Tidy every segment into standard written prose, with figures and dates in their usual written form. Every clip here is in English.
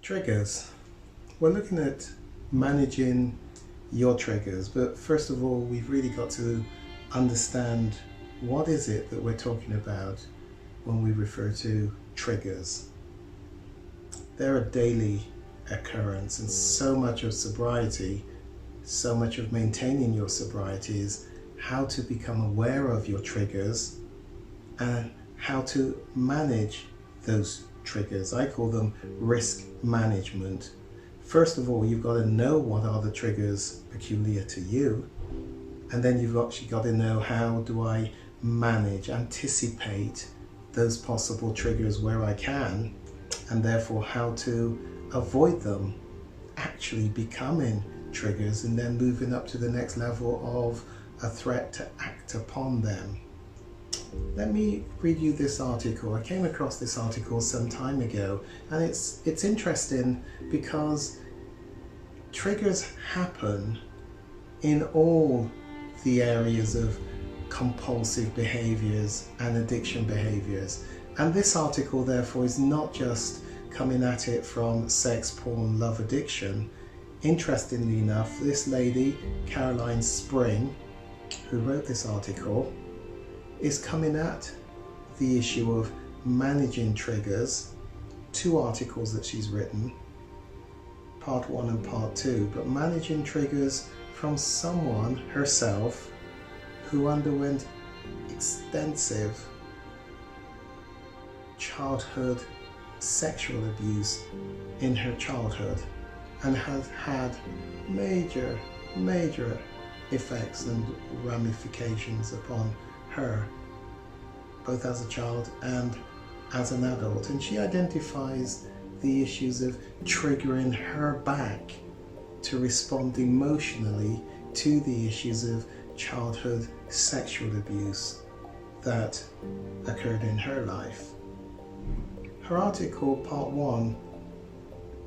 Triggers. We're looking at managing your triggers, but first of all, we've really got to understand what is it that we're talking about when we refer to triggers. They're a daily occurrence, and so much of sobriety, so much of maintaining your sobriety is how to become aware of your triggers and how to manage those triggers. I call them risk management. First of all, you've got to know what are the triggers peculiar to you, and then you've actually got to know how do I manage, anticipate those possible triggers where I can, and therefore how to avoid them actually becoming triggers and then moving up to the next level of a threat to act upon them. Let me read you this article. I came across this article some time ago, and it's interesting because triggers happen in all the areas of compulsive behaviors and addiction behaviors. And this article therefore is not just coming at it from sex, porn, love addiction. Interestingly enough, this lady, Carolyn Spring, who wrote this article, is coming at the issue of managing triggers. Two articles that she's written, part 1 and part 2, but managing triggers from someone herself who underwent extensive childhood sexual abuse in her childhood and has had major effects and ramifications upon her, both as a child and as an adult. And she identifies the issues of triggering her back to respond emotionally to the issues of childhood sexual abuse that occurred in her life. Her article, part 1,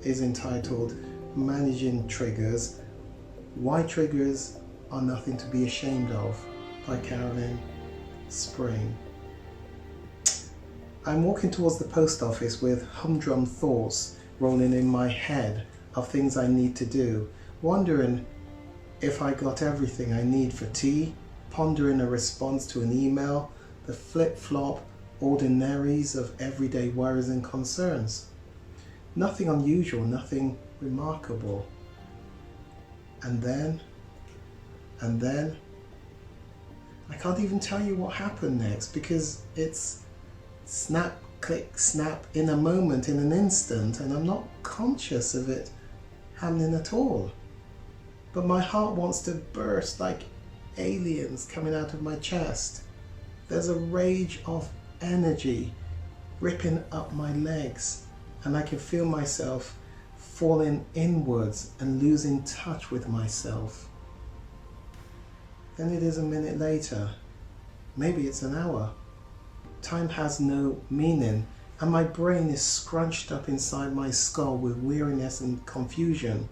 is entitled Managing Triggers, Why Triggers Are Nothing to Be Ashamed of, by Carolyn Spring. I'm walking towards the post office with humdrum thoughts rolling in my head of things I need to do, wondering if I got everything I need for tea, pondering a response to an email, the flip-flop ordinaries of everyday worries and concerns. Nothing unusual, nothing remarkable. And then, I can't even tell you what happened next because it's snap, click, snap in a moment, in an instant, and I'm not conscious of it happening at all. But my heart wants to burst like aliens coming out of my chest. There's a rage of energy ripping up my legs, and I can feel myself falling inwards and losing touch with myself. Then it is a minute later, maybe it's an hour. Time has no meaning, and my brain is scrunched up inside my skull with weariness and confusion.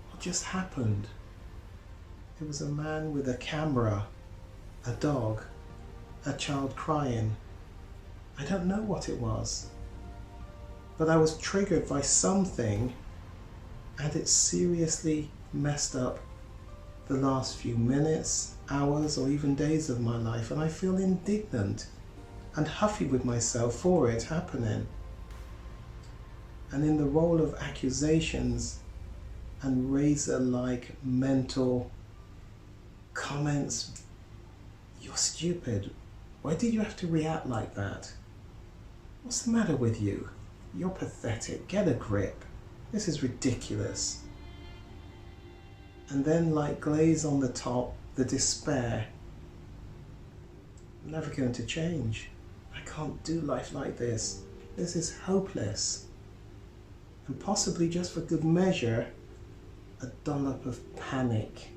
What just happened? It was a man with a camera, a dog, a child crying. I don't know what it was, but I was triggered by something, and it seriously messed up the last few minutes, hours, or even days of my life, and I feel indignant and huffy with myself for it happening. And in the role of accusations and razor-like mental comments, "You're stupid. Why did you have to react like that? What's the matter with you? You're pathetic. Get a grip. This is ridiculous." And then, like glaze on the top, the despair. I'm never going to change. I can't do life like this. This is hopeless. And possibly just for good measure, a dollop of panic.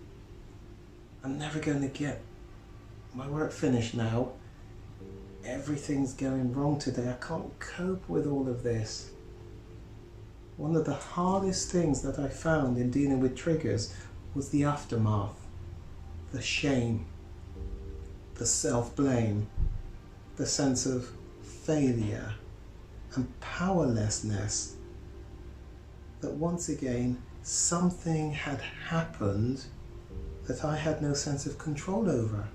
I'm never going to get my work finished now. Everything's going wrong today. I can't cope with all of this. One of the hardest things that I found in dealing with triggers was the aftermath, the shame, the self-blame, the sense of failure and powerlessness that once again something had happened that I had no sense of control over.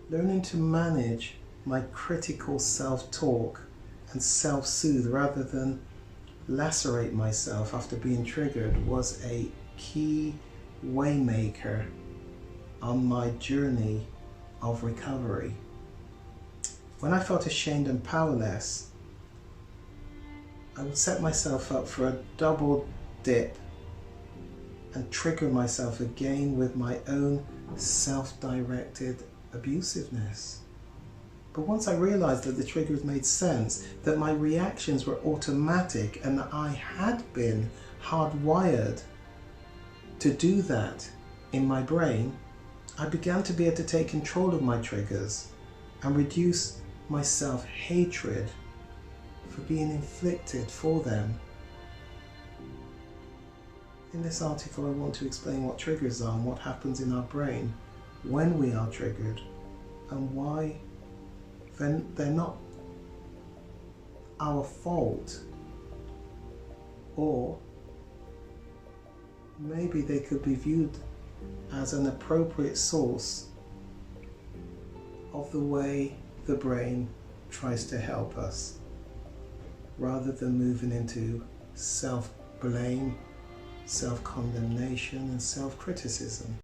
Learning to manage my critical self-talk and self-soothe rather than lacerate myself after being triggered was a key waymaker on my journey of recovery. When I felt ashamed and powerless, I would set myself up for a double dip and trigger myself again with my own self-directed abusiveness. But once I realized that the triggers made sense, that my reactions were automatic and that I had been hardwired to do that in my brain, I began to be able to take control of my triggers and reduce my self-hatred for being inflicted for them. In this article, I want to explain what triggers are and what happens in our brain when we are triggered and why they're not our fault, or maybe they could be viewed as an appropriate source of the way the brain tries to help us, rather than moving into self-blame, self-condemnation and self-criticism.